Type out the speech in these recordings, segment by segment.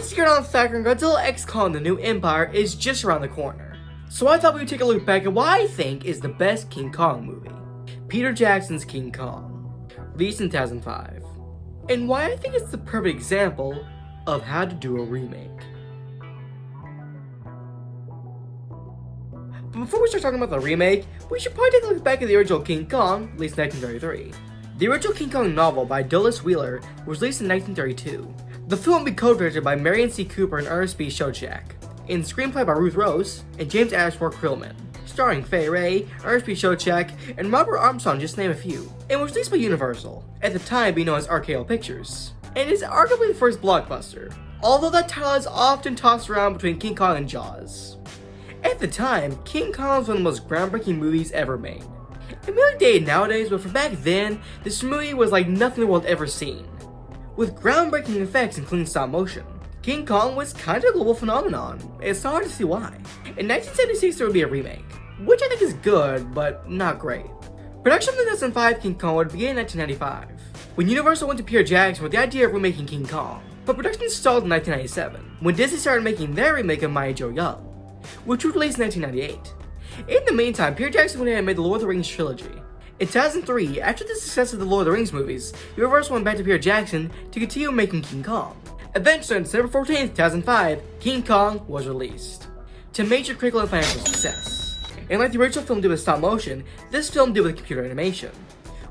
I'm scared on Thacker and Godzilla X Kong The New Empire is just around the corner. So I thought we would take a look back at what I think is the best King Kong movie. Peter Jackson's King Kong, released in 2005. And why I think it's the perfect example of how to do a remake. But before we start talking about the remake, we should probably take a look back at the original King Kong, released in 1933. The original King Kong novel by Dulles Wheeler was released in 1932. The film will be co-directed by Marion C. Cooper and Ernest B. Schoedsack, and screenplay by Ruth Rose and James Ashmore Krillman, starring Fay Wray, Ernest B. Schoedsack, and Robert Armstrong, just to name a few, and was released by Universal, at the time being known as RKO Pictures, and is arguably the first blockbuster, although that title is often tossed around between King Kong and Jaws. At the time, King Kong was one of the most groundbreaking movies ever made. It may be dated nowadays, but for back then, this movie was like nothing the world had ever seen. With groundbreaking effects including stop motion, King Kong was kind of a global phenomenon. It's hard to see why. In 1976 there would be a remake, which I think is good, but not great. Production of the 2005 King Kong would begin in 1995, when Universal went to Peter Jackson with the idea of remaking King Kong, but production stalled in 1997, when Disney started making their remake of Mighty Joe Young, which was released in 1998. In the meantime, Peter Jackson went ahead and made the Lord of the Rings trilogy. In 2003, after the success of the Lord of the Rings movies, Universal went back to Peter Jackson to continue making King Kong. Eventually, on December 14, 2005, King Kong was released, to major critical and financial success. And like the original film did with stop motion, this film did with computer animation,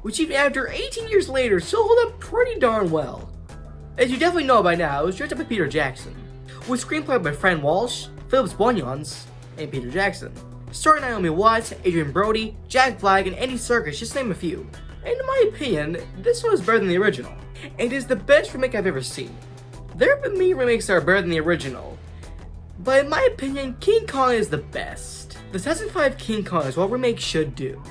which even after 18 years later still hold up pretty darn well. As you definitely know by now, it was directed by Peter Jackson, with screenplay by Fran Walsh, Phillips Boyons, and Peter Jackson. Starring Naomi Watts, Adrien Brody, Jack Black, and Andy Serkis, just to name a few. And in my opinion, this one is better than the original, and is the best remake I've ever seen. There have been many remakes that are better than the original, but in my opinion, King Kong is the best. The 2005 King Kong is what remakes should do.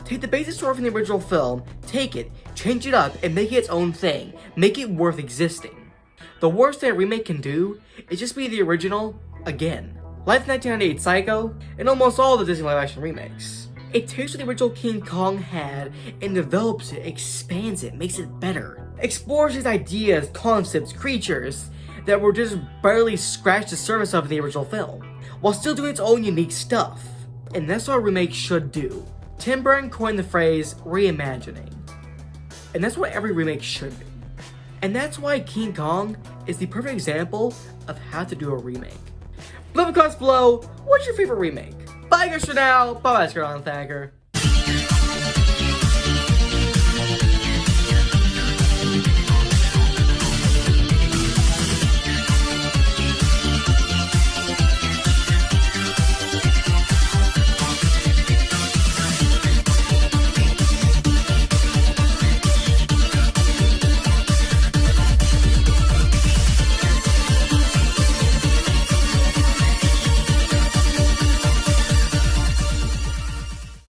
Take the basic story from the original film, take it, change it up, and make it its own thing. Make it worth existing. The worst thing a remake can do is just be the original again. Like the 1998 Psycho, and almost all the Disney live-action remakes. It takes what the original King Kong had and develops it, expands it, makes it better. Explores these ideas, concepts, creatures that were just barely scratched the surface of in the original film, while still doing its own unique stuff. And that's what a remake should do. Tim Burton coined the phrase reimagining. And that's what every remake should be. And that's why King Kong is the perfect example of how to do a remake. Leave a comment below, what's your favorite remake? Bye guys for now, bye-bye, Carl Denham.